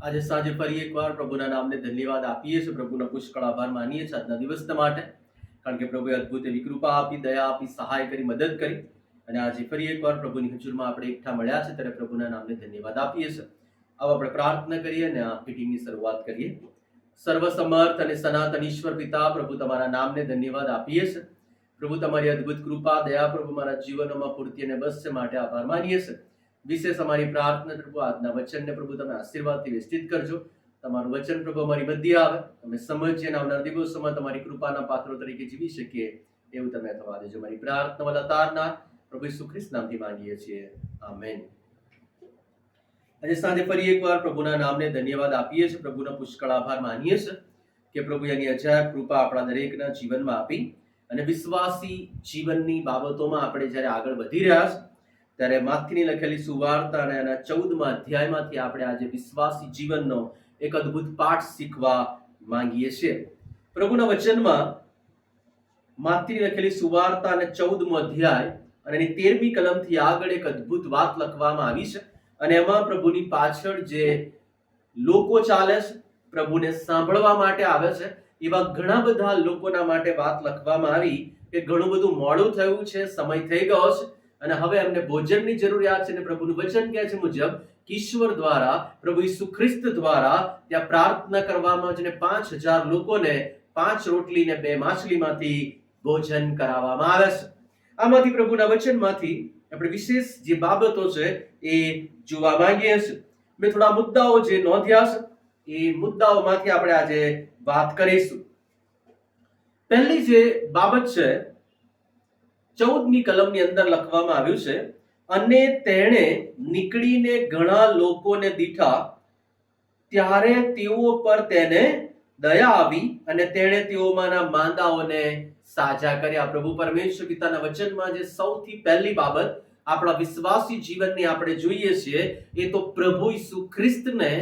આજે સાંજે ફરી એકવાર પ્રભુના નામને ધન્યવાદ આપીએ છીએ, પ્રભુનો પુષ્કળ આભાર માનીએ છીએ આજના દિવસના માટે, કારણ કે પ્રભુએ અદ્ભુત એવી કૃપા આપી, દયા આપી, સહાય કરી, મદદ કરી અને આજે ફરી એકવાર પ્રભુની હજુરમાં આપણે એકઠા મળ્યા છે ત્યારે પ્રભુના નામને ધન્યવાદ આપીએ છીએ. આવો આપણે પ્રાર્થના કરીએ અને આ મીટિંગની શરૂઆત કરીએ. સર્વસમર્થ અને સનાતન ઈશ્વર પિતા, પ્રભુ તમારા નામને ધન્યવાદ આપીએ છીએ. પ્રભુ તમારી અદ્ભુત કૃપા, દયા પ્રભુ મારા જીવનમાં પૂર્તિ અને બસ છે માટે આભાર માનીએ છીએ. વિશેષ અમારી પ્રાર્થના પ્રભુ આજના વચનને પ્રભુ તમે આશીર્વાદથી વિસ્તૃત કરજો. તમારું વચન પ્રભુ અમારી મધ્ય આવે, અમે સમજીએ અને આવનાર દિવસોમાં તમારી કૃપાના પાત્રો તરીકે જીવી શકીએ એવું તમે થવા દેજો. મારી પ્રાર્થના વાલા તારના પ્રભુ ઈસુ ખ્રિસ્ત નામથી માંગીએ છીએ, આમેન. આજે સાંજે ફરી એકવાર પ્રભુના નામને ધન્યવાદ આપીએ છીએ, પ્રભુનો પુષ્કળ આભાર માનીએ છીએ કે પ્રભુ એની અજાયબ કૃપા આપણા દરેકના જીવનમાં આપી અને વિશ્વાસી જીવનની બાબતોમાં આપણે જ્યારે આગળ વધી રહ્યા છે ત્યારે માથીની લખેલી સુવાર્તા અને એના 14મા અધ્યાયમાંથી આપણે આજે વિશ્વાસી જીવનનો એક અદ્ભુત પાઠ શીખવા માંગીએ છીએ. પ્રભુના વચનમાં માથીની લખેલી સુવાર્તા અને 14મો અધ્યાય અને એની 13મી કલમથી આગળ એક અદ્ભુત વાત લખવામાં આવી છે અને એમાં પ્રભુની પાછળ જે લોકો ચાલે છે, પ્રભુને સાંભળવા માટે આવે છે, એવા ઘણા બધા લોકોના માટે વાત લખવામાં આવી કે ઘણું બધું મોડું થયું છે, સમય થઈ ગયો છે અને હવે એમને ભોજનની જરૂરિયાત છે. અને પ્રભુનું વચન કહે છે મુજબ ઈશ્વર દ્વારા, પ્રભુ ઈસુ ખ્રિસ્ત દ્વારા ત્યાં પ્રાર્થના કરવામાં અને 5000 લોકોને 5 રોટલી ને 2 માછલીમાંથી ભોજન કરાવવામાં આવે છે. આમાંથી પ્રભુના વચનમાંથી આપણે વિશેષ જે બાબતો છે એ જોવા માંગીએ છીએ. મેં થોડા મુદ્દાઓ જે નોંધ્યા છે એ મુદ્દાઓમાંથી આપણે આજે વાત કરીશું. પહેલી જે બાબત છે 14મી કલમની અંદર લખવામાં આવ્યું છે, અને તેણે નીકળીને ઘણા લોકોને દીઠા, ત્યારે તેઓ પર તેને દયા આવી અને તેણે તેઓમાંના માંદાઓને સાજા કર્યા. પ્રભુ પરમેશ્વર પિતાના વચનમાં જે સૌથી પહેલી બાબત આપણા વિશ્વાસી જીવનની આપણે જોઈએ છીએ એ તો પ્રભુ ઈસુ ખ્રિસ્તને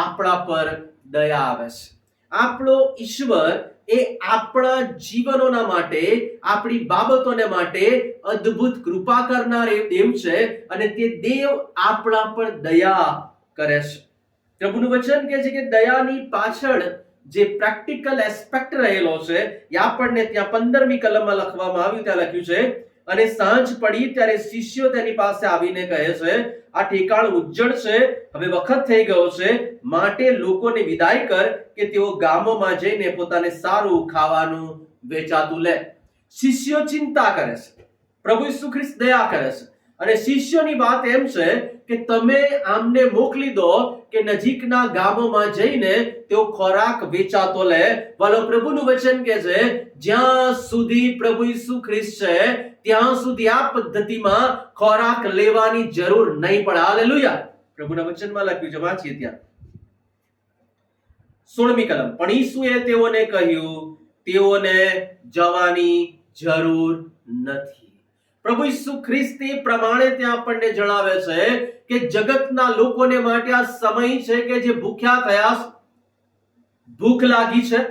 આપણા પર દયા આવે છે. આપણો ઈશ્વર એ આપણા જીવનોના માટે, આપણી બાબતોને માટે અદ્ભુત કૃપા કરનાર એ દેવ છે અને તે દેવ આપણા પર દયા કરે છે. પ્રભુનું વચન કહે છે કે દયાની પાછળ જે પ્રેક્ટિકલ એસ્પેક્ટ રહેલો છે એ આપણને ત્યાં 15મી કલમમાં લખવામાં આવ્યું. ત્યાં લખ્યું છે, અને સાંજ પડી ત્યારે શિષ્યો તેની પાસે આવીને કહે છે, આ ઠેકાણ ઉજ્જડ છે, હવે વખત થઈ ગયો છે, માટે લોકોને વિદાય કર કે તેઓ ગામોમાં જઈને પોતાને સારું ખાવાનું વેચાતું લે. શિષ્યો ચિંતા કરે છે, પ્રભુ ઈસુ ખ્રિસ્ત દયા કરે છે અને શિષ્યોની વાત એમ છે કે તમે આમને મોકલી દો કે નજીકના ગામોમાં જઈને તેઓ ખોરાક વેચાતો લે. વાલો પ્રભુનું વચન કહે છે જ્યાં સુધી પ્રભુ ઈસુ ખ્રિસ્ત છે ત્યાં સુધી આ પદ્ધતિમાં ખોરાક લેવાની જરૂર નહીં પડે. હાલેલુયા. પ્રભુના વચનમાં લખ્યું છે, વાંચીએ ત્યાં 16મી કલમ. પણ ઈસુએ તેઓને કહ્યું, તેઓને જવાની જરૂર નથી. પ્રભુ ઈસુ ખ્રિસ્ત એ પ્રમાણે ત્યાં આપણને જણાવે છે કે જગતના લોકોને માટે આ સમય છે કે જે ભૂખ્યા થયા છે, ભૂખ લાગી છે,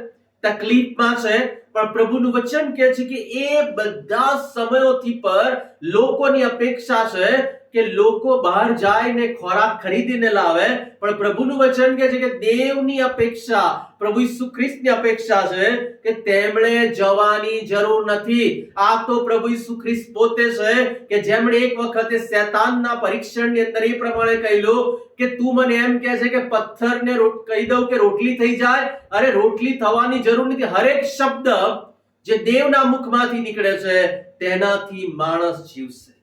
તકલીફમાં છે, પણ પ્રભુનું વચન કહે છે કે એ બધા સમયોથી પર લોકોની અપેક્ષા છે કે લોકો બહાર જાય ને ખોરાક ખરીદીને લાવે, પણ પ્રભુનું વચન કહે છે કે દેવની અપેક્ષા, પ્રભુ ઈસુ ખ્રિસ્તની અપેક્ષા છે કે તેમણે જવાની જરૂર નથી. આ તો પ્રભુ ઈસુ ખ્રિસ્ત પોતે છે કે જેમણે એક વખતે શૈતાનના પરીક્ષણની અંદર એ પ્રમાણે કહ્યું કે તું મને એમ કહે છે કે પથ્થરને કહી દઉં કે રોટલી થઈ જાય. અરે રોટલી થવાની જરૂર નથી. હરેક શબ્દ જે દેવના મુખમાંથી નીકળે છે તેનાથી માણસ જીવશે.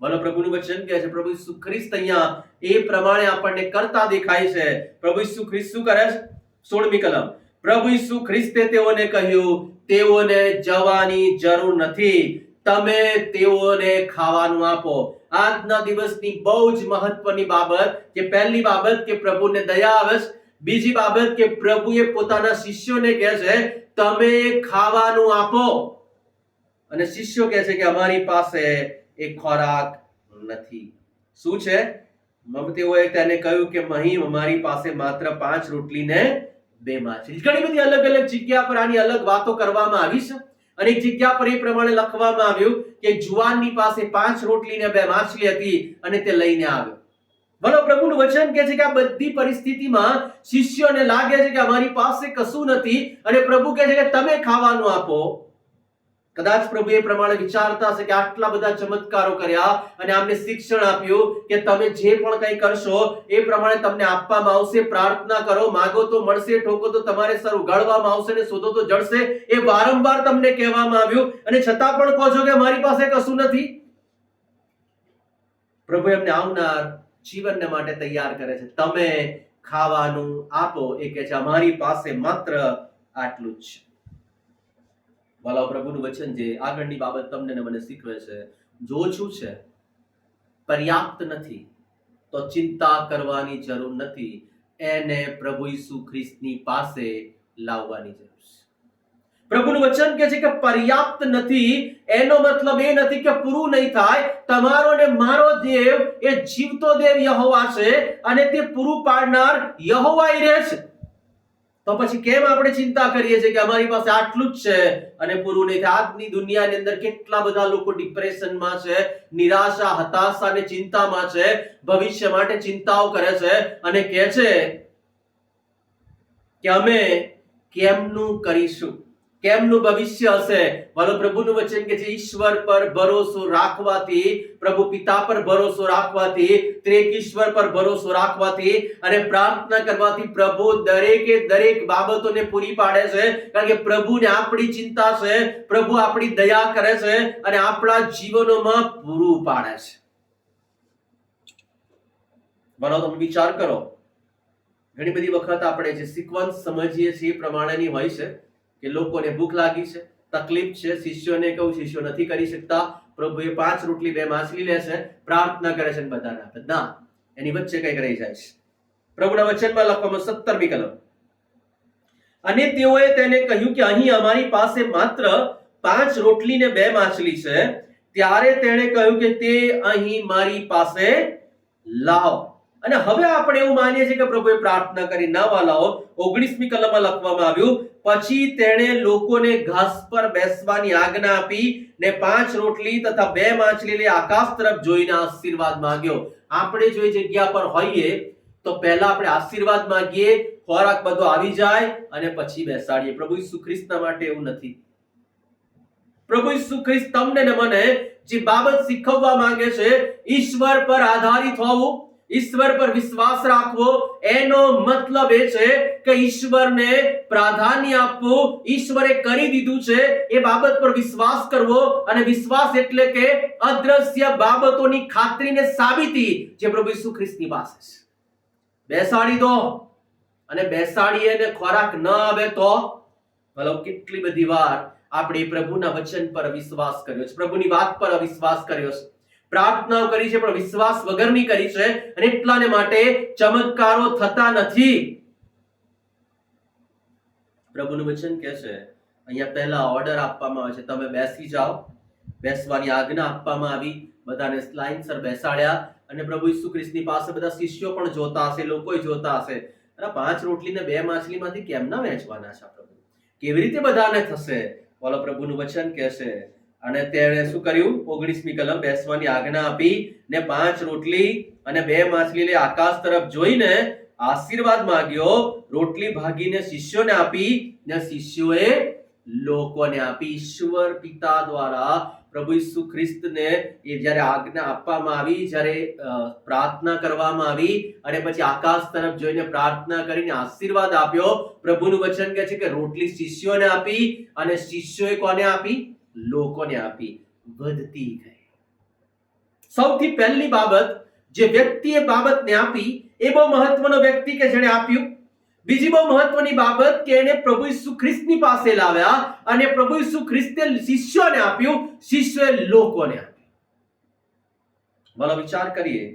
બોલો પ્રભુનું વચન કહે છે, પ્રભુ ઈસુ ખ્રિસ્ત અહીંયા એ પ્રમાણે આપણને કરતા દેખાય છે. પ્રભુ ઈસુ ખ્રિસ્ત શું કરે છે? 16મી કલમ. પ્રભુ ઈસુ ખ્રિસ્તે તેઓને કહ્યું, તેઓને જવાની જરૂર નથી, તમે તેઓને ખાવાનું આપો. આજના દિવસની બહુ જ મહત્વની બાબત કે પહેલી બાબત કે પ્રભુને દયા આવે છે, બીજી બાબત કે પ્રભુએ પોતાના શિષ્યોને કહે છે તમે ખાવાનું આપો, અને શિષ્યો કહે છે કે અમારી પાસે એ ખોરાક નથી. શું છે? તેઓએ તેને કહ્યું કે મહીમ અમારી પાસે માત્ર 5 રોટલી ને 2 માછલી. ઘણી બધી અલગ અલગ જગ્યા પર આની અલગ વાતો કરવામાં આવી છે અને એક જગ્યા પર એ પ્રમાણે લખવામાં આવ્યું કે જુવાનની પાસે 5 રોટલી ને 2 માછલી હતી અને તે લઈને આવ્યો. બોલો, પ્રભુનું વચન કહે છે કે આ બધી પરિસ્થિતિમાં શિષ્યોને લાગે છે કે અમારી પાસે કશું નથી, અને પ્રભુ કહે છે કે તમે ખાવાનું આપો. કદાચ પ્રભુ એ પ્રમાણે વિચારતા હશે કે આટલા બધા ચમત્કારો કર્યા અને આમને શિક્ષણ આપ્યું કે તમે જે પણ કંઈ કરશો એ પ્રમાણે તમને આપવામાં આવશે. પ્રાર્થના કરો, માગો તો મળશે, ઠોકો તો તમારે સર ઉગાડવામાં આવશે, ને શોધો તો જડશે. એ વારંવાર તમને કહેવામાં આવ્યું, અને છતાં પણ કહો છો કે મારી પાસે કશું નથી. પ્રભુ એમને આવનાર જીવનને માટે તૈયાર કરે છે. તમે ખાવાનું આપો. એ કહે છે અમારી પાસે માત્ર આટલું જ છે. વાલા, પ્રભુનું વચન જે આગળની બાબત તમને ને મને શીખવે છે, જો ઓછું છે, પર્યાપ્ત નથી, તો ચિંતા કરવાની જરૂર નથી. એને પ્રભુ ઈસુ ખ્રિસ્તની પાસે લાવવાની જરૂર છે. પ્રભુનું વચન કહે છે કે પર્યાપ્ત નથી, એનો મતલબ એ નથી કે પૂરું નહીં થાય. તમારો ને મારો દેવ એ જીવતો દેવ યહોવા છે, અને તે પૂરું પાડનાર યહોવા રહે છે. તો પછી કેમ આપણે ચિંતા કરીએ છીએ કે અમારી પાસે આટલું જ છે અને પૂરું નહીં થાય? આજની દુનિયાની અંદર કેટલા બધા લોકો ડિપ્રેશનમાં છે, નિરાશા, હતાશા અને ચિંતામાં છે, ભવિષ્ય માટે ચિંતાઓ કરે છે, અને કહે છે કે અમે કેમનું કરીશું, કેમનું ભવિષ્ય હશે. વાલો, પ્રભુનું વચન કે છે ઈશ્વર પર ભરોસો રાખવાથી, પ્રભુ પિતા પર ભરોસો રાખવાથી, ત્રેક ઈશ્વર પર ભરોસો રાખવાથી અને પ્રાર્થના કરવાથી પ્રભુ દરેકે દરેક બાબતોને પૂરી પાડે છે. કારણ કે પ્રભુને આપણી ચિંતા છે, પ્રભુ આપણી દયા કરે છે અને આપણા જીવનોમાં પૂરું પાડે છે. વાલો, તમે વિચાર કરો, ઘણી બધી વખત આપણે જે સિક્વન્સ સમજીએ છીએ એ પ્રમાણેની હોય છે કે લોકોને ભૂખ લાગી છે, તકલીફ છે, શિષ્યોને કહું, શિષ્યો નથી કરી શકતા. પ્રભુએ 5 રોટલી 2 માછલી લે છે, પ્રાર્થના કરે છે, બધાને આપે. ના, એની વચ્ચે કંઈક રહી જાય છે. પ્રભુના વચનમાં લખવામાં 17મી કલમ, અને તેઓએ તેને કહ્યું કે અહીં અમારી પાસે માત્ર 5 રોટલી ને 2 માછલી છે. ત્યારે તેણે કહ્યું કે તે અહીં મારી પાસે લાવ. અને હવે આપણે એવું માનીએ છીએ કે પ્રભુએ પ્રાર્થના કરી. ના વાલાઓ, 19મી કલમમાં લખવામાં આવ્યું, પછી તેણે લોકોને ઘાસ પર બેસવાની આજ્ઞા આપી ને 5 રોટલી તથા 2 માછલી લઈ આકાશ તરફ જોઈને આશીર્વાદ માંગ્યો. આપણે જો એ જગ્યા પર હોઈએ તો પહેલા આપણે આશીર્વાદ માંગીએ, ખોરાક બધો આવી જાય અને પછી બેસાડીએ. પ્રભુ ઈસુ ખ્રિસ્તના માટે એવું નથી. પ્રભુ ઈસુ ખ્રિસ્ત તમને ને મને જે બાબત શીખવવા માંગે છે, ઈશ્વર પર આધારિત હોવું, ઈશ્વર પર વિશ્વાસ રાખવો, એનો મતલબ એ છે કે ઈશ્વરને પ્રાધાન્ય આપવું. ઈશ્વરે કરી દીધું છે એ બાબત પર વિશ્વાસ કરવો, અને વિશ્વાસ એટલે કે અદ્રશ્ય બાબતોની ખાતરીને સાબિતી જે પ્રભુ ઈસુ ખ્રિસ્તની પાસે છે. બેસાડી દો, અને બેસાડીએ ને ખોરાક ન આવે તો ભલો, કેટલી બધી વાર આપણે પ્રભુના વચન પર વિશ્વાસ કર્યો છે, પ્રભુની વાત પર અવિશ્વાસ કર્યો છે, પ્રાર્થનાઓ કરી છે પણ વિશ્વાસ વગરની કરી છે, અને એટલાને માટે ચમત્કારો થતા નથી. પ્રભુનું વચન કહે છે, અહીંયા પહેલા ઓર્ડર આપવામાં આવે છે, તમે બેસી જાઓ. બેસવાની આજ્ઞા આપવામાં આવી, બધાને લાઈનસર બેસાડ્યા, અને પ્રભુ ઈસુ ખ્રિસ્તની પાસે બધા શિષ્યો પણ જોતા હશે, લોકો જોતા હશે. અને 5 રોટલી ને 2 માછલીમાંથી કેમના વહેંચવાના છે પ્રભુ? કેવી રીતે બધાને થશે? બોલો, પ્રભુનું વચન કહે છે, અને તેણે શું કર્યું? 19મી કલમ, બેસવાની આજ્ઞા આપી ને 5 રોટલી અને 2 માછલી લઈ આકાશ તરફ જોઈને આશીર્વાદ માંગ્યો, રોટલી ભાગીને શિષ્યોને આપી ને શિષ્યોએ લોકોને આપી. ઈશ્વર પિતા દ્વારા પ્રભુ ઈસુ ખ્રિસ્તને એ જ્યારે આજ્ઞા આપવામાં આવી, જ્યારે પ્રાર્થના કરવામાં આવી, અને પછી આકાશ તરફ જોઈને પ્રાર્થના કરીને આશીર્વાદ આપ્યો. પ્રભુનું વચન કહે છે કે રોટલી શિષ્યોને આપી અને શિષ્યોએ કોને આપી? લોકોને આપી. વધતી ગઈ. સૌથી પહેલી બાબત જે વ્યક્તિએ બાબતને આપી એ બહુ મહત્વનો વ્યક્તિ કે જેણે આપ્યું. બીજી બહુ મહત્વની બાબત કે એને પ્રભુ ઈસુ ખ્રિસ્તની પાસે લાવ્યા, અને પ્રભુ ઈસુ ખ્રિસ્તે શિષ્યોને આપ્યું, શિષ્યોએ લોકોને આપ્યું. ભલો, વિચાર કરીએ.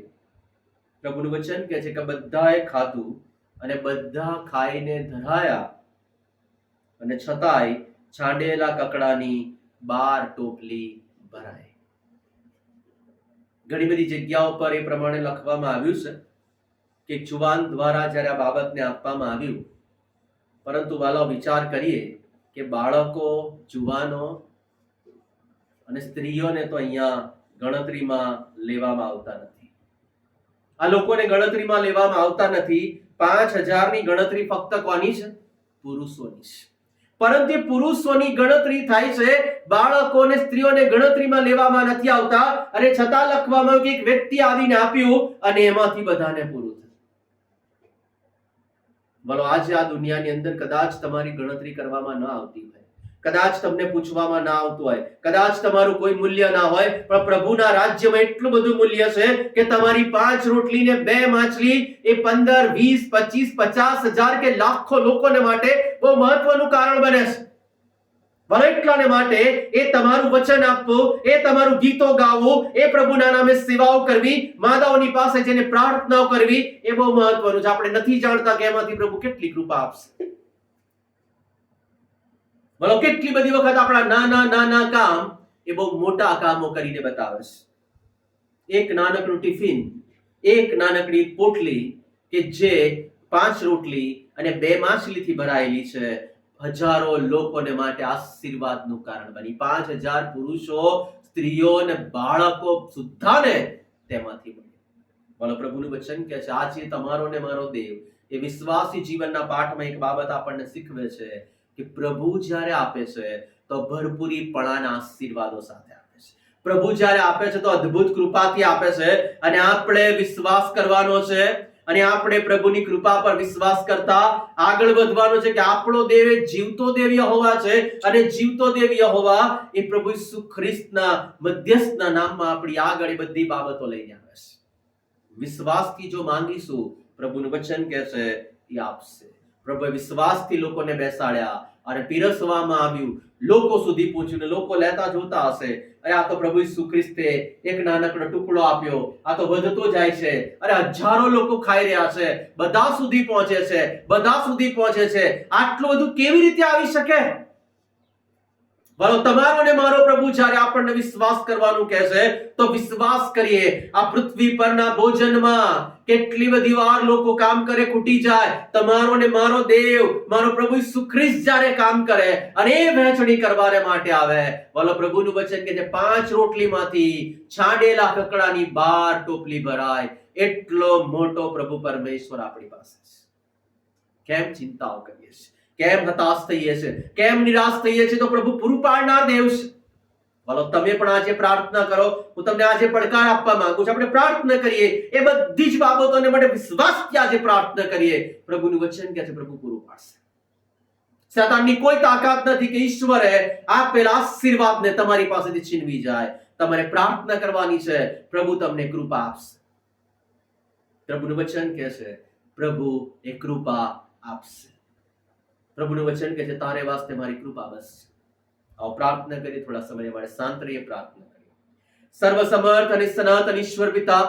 પ્રભુનું વચન કહે છે કે બધાએ ખાધું અને બધા ખાઈને ધરાયા, અને છતાંય છાંડેલા કકડાની 12 ટોપલી ભરાઈ. ઘણી બધી જગ્યાઓ પર એ પ્રમાણે લખવામાં આવ્યું છે કે જુવાન દ્વારા જ્યારે આ બાબતને આપવામાં આવ્યું, પરંતુ વાલો, વિચાર કરીએ કે બાળકો, જુવાનો અને સ્ત્રીઓને તો અહીંયા ગણતરીમાં લેવામાં આવતા નથી. આ લોકોને ગણતરીમાં લેવામાં આવતા નથી. 5000 ની ગણતરી ફક્ત કોની છે? પુરુષોની છે. પરંતુ પુરુષોની ગણતરી થાય છે, બાળકોને સ્ત્રીઓને ગણતરીમાં લેવામાં નથી આવતા. અને છતાં લખવામાં આવ્યું કે એક વ્યક્તિ આવીને આપ્યું અને એમાંથી બધાને પૂરું થયું. બોલો, આજે આ દુનિયાની અંદર કદાચ તમારી ગણતરી કરવામાં ન આવતી હોય, કદાચ તમને પૂછવામાં ના આવતું હોય, કદાચ તમારું કોઈ મૂલ્ય ના હોય, પણ પ્રભુના રાજ્યમાં એટલું બધું મૂલ્ય છે કે તમારી 5 રોટલી ને 2 માછલી એ 15, 20, 25, 50,000 કે લાખો લોકોને માટે બહુ મહત્વનું કારણ બને છે. ભલે એટલાને માટે એ તમારું વચન આપવું, એ તમારું ગીતો ગાવું, એ પ્રભુના નામે સેવાઓ કરવી, માતાઓની પાસે જઈને પ્રાર્થનાઓ કરવી, એ બહુ મહત્વનું છે. આપણે નથી જાણતા કે એમાંથી પ્રભુ કેટલી કૃપા આપશે. બોલો, કેટલી બધી વખત આપણા નાના નાના કામ એ બહુ મોટા કામો કરીને બતાવે છે. એક નાનકડું ટિફિન, એક નાનકડી પોટલી કે જે 5 રોટલી અને 2 માછલીથી ભરાયેલી છે, હજારો લોકોને માટે આશીર્વાદનું કારણ બની. 5000 પુરુષો, સ્ત્રીઓ અને બાળકો સુદ્ધાને તેમાંથી બની. બોલો, પ્રભુનું વચન કહે છે આજે તમારો ને મારો દેવ એ વિશ્વાસી જીવનના પાઠમાં એક બાબત આપણને શીખવે છે કે પ્રભુ જ્યારે આપે છે તો ભરપૂરીપણાના આશીર્વાદો સાથે આપે છે. પ્રભુ જ્યારે આપે છે તો અદ્ભુત કૃપાથી આપે છે. અને આપણે વિશ્વાસ કરવાનો છે અને આપણે પ્રભુની કૃપા પર વિશ્વાસ કરતા આગળ વધવાનો છે કે આપણો દેવ એ જીવતો દેવ યહોવા છે. અને જીવતો દેવ યહોવા એ પ્રભુ ઈસુ ખ્રિસ્તના મધ્યસ્થના નામમાં આપણી આગળ એ બધી બાબતો લઈને આવે છે. વિશ્વાસથી જો માંગીશું, પ્રભુનું વચન કહે છે એ આપશે. પ્રભુએ વિશ્વાસથી લોકોને બેસાડ્યા અને પીરસવામાં આવ્યું, લોકો સુધી પહોંચ્યું, લોકો લેતા જોતા હશે, અરે આ તો પ્રભુ ઈસુ ખ્રિસ્તે એક નાનકડો ટુકડો આપ્યો, આ તો વધતો જાય છે, અરે હજારો લોકો ખાઈ રહ્યા છે, બધા સુધી પહોંચે છે, બધા સુધી પહોંચે છે. આટલું બધું કેવી રીતે આવી શકે? બોલો, તમારો ને મારો પ્રભુ જ્યારે આપણને વિશ્વાસ કરવાનું કહે છે તો વિશ્વાસ કરીએ. આ પૃથ્વી પરના ભોજનમાં કેટલી બધી વાર લોકો કામ કરે, ખૂટી જાય. તમારો ને મારો દેવ, મારો પ્રભુ ઈસુ ખ્રિસ્ત જ્યારે કામ કરે અને એ વહેંચણી કરવાને માટે આવે, બોલો, પ્રભુનું વચન કે જે 5 રોટલીમાંથી છાંડેલા કકડાની 12 ટોપલી ભરાય, એટલો મોટો પ્રભુ પરમેશ્વર આપણી પાસે છે. કેમ ચિંતાઓ કરીએ છીએ? કેમ હતાશ થઈએ છીએ? કેમ નિરાશ થઈએ છીએ? તો પ્રભુ પૂરું પાડનાર દેવ છે. બોલો, તમે પણ આજે પ્રાર્થના કરો. હું તમને આજે પડકાર આપવા માંગુ છું. આપણે પ્રાર્થના કરીએ, એ બધી જ બાબતોને માટે વિશ્વાસથી આજે પ્રાર્થના કરીએ. પ્રભુનું વચન કહે છે પ્રભુ પૂરું પાડશે. શેતાનની કોઈ તાકાત નથી કે ઈશ્વરે આપેલા આશીર્વાદને તમારી પાસેથી છીનવી જાય. તમારે પ્રાર્થના કરવાની છે, પ્રભુ તમને કૃપા આપશે. પ્રભુનું વચન કહે છે પ્રભુ એ કૃપા આપશે. પ્રભુનું વચન કહે છે તારે વાસ્તે મારી કૃપા બસ. આવો પ્રાર્થના કરીએ, થોડા સમય માટે શાંત રહીએ, પ્રાર્થના કરીએ. સર્વસમર્થ અને સનાતન ઈશ્વર પિતા,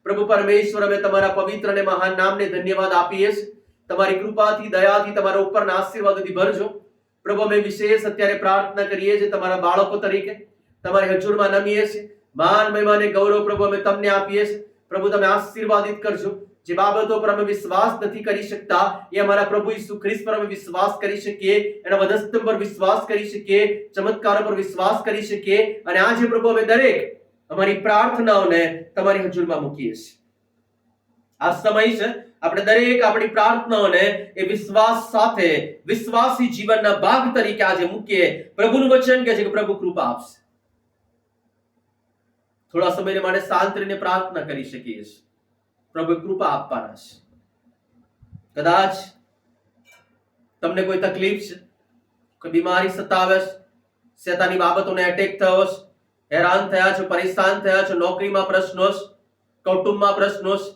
પ્રભુ પરમેશ્વર, અમે તમારા પવિત્ર અને મહાન નામને ધન્યવાદ આપીએ છીએ. તમારી કૃપાથી, દયાથી, તમારા ઉપરના આશીર્વાદોથી ભરજો. પ્રભુ, અમે વિશેષ અત્યારે પ્રાર્થના કરીએ છીએ તમારા બાળકો તરીકે, તમારી હજુરમાં નમીએ છીએ. માન, મહિમા અને ગૌરવ પ્રભુ અમે તમને આપીએ છીએ. પ્રભુ, તમે આશીર્વાદિત કરજો. જે બાબતો પર અમે વિશ્વાસ નથી કરી શકતા, એ અમારા પ્રભુ ઈસુ ખ્રિસ્ત પર અમે વિશ્વાસ કરી શકીએ, એના વધસ્તંભ પર વિશ્વાસ કરી શકીએ, ચમત્કારો પર વિશ્વાસ કરી શકીએ. અને આજે પ્રભુ અમે દરેક અમારી પ્રાર્થનાઓને તમારી હજુરમાં મૂકીએ છીએ. આ સમય છે આપણે દરેક આપણી પ્રાર્થનાઓને એ વિશ્વાસ સાથે વિશ્વાસી જીવનના ભાગ તરીકે આજે મૂકીએ. પ્રભુનું વચન કહે છે કે પ્રભુ કૃપા આપશે. થોડા સમય માટે શાંત રહીને પ્રાર્થના કરી શકીએ છીએ. પ્રભુ કૃપા આપવાના છે. કદાચ તમને કોઈ તકલીફ છે, કોઈ બીમારી સતાવે છે, શેતાની બાબતોને એટેક થયો છે, હેરાન થયા છો, પરેશાન થયા છો, નોકરીમાં પ્રશ્નો છે, કૌટુંબમાં પ્રશ્નો છે,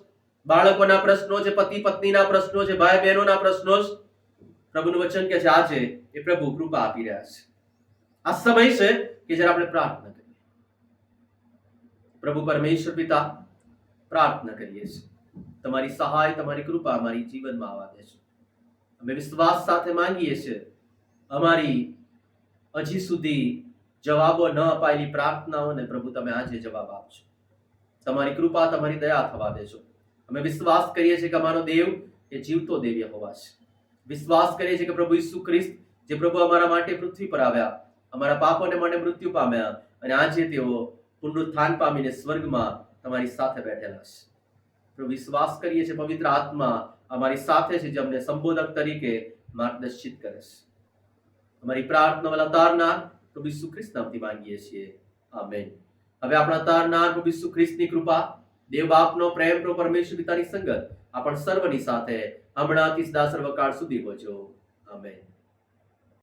બાળકોના પ્રશ્નો છે, પતિ પત્નીના પ્રશ્નો છે, ભાઈ બહેનોના પ્રશ્નો છે. પ્રભુનું વચન કે છે આજે એ પ્રભુ કૃપા આપી રહ્યા છે. આ સમય છે કે જ્યારે આપણે પ્રાર્થના કરીએ. પ્રભુ પરમેશ્વર પિતા, પ્રાર્થના કરીએ છીએ તમારી સહાય, તમારી કૃપા અમારી જીવનમાં આવવા દેજો. અમે વિશ્વાસ સાથે માંગીએ છીએ. અમારી હજી સુધી જવાબો ન અપાયેલી પ્રાર્થનાઓને પ્રભુ તમે આજે જવાબ આપજો. તમારી કૃપા, તમારી દયા થવા દેજો. અમે વિશ્વાસ કરીએ છીએ કે અમારો દેવ એ જીવતો દેવ યહોવા છે. વિશ્વાસ કરીએ છીએ કે પ્રભુ ઈસુ ખ્રિસ્ત જે પ્રભુ અમારા માટે પૃથ્વી પર આવ્યા, અમારા પાપોને માટે મૃત્યુ પામ્યા અને આજે તેઓ પુનરુત્થાન પામીને સ્વર્ગમાં તમારી સાથે બેઠેલા છે. વિશ્વાસ કરીએ છીએ પવિત્ર આત્મા અમારી સાથે છે, જે અમને સંબોધક તરીકે માર્ગદર્શિત કરે છે. અમારી પ્રાર્થના તારનાર પ્રભુ ઈસુ ખ્રિસ્ત નામથી માંગીએ છીએ. આમેન. હવે આપણા તારનાર પ્રભુ ઈસુ ખ્રિસ્તની કૃપા, દેવ બાપનો પ્રેમ, પ્રભુ પરમેશ્વર પિતાની સંગત આપણ સર્વની સાથે હમણાંથી સદા સર્વકાળ સુધી પહોંચો. આમેન.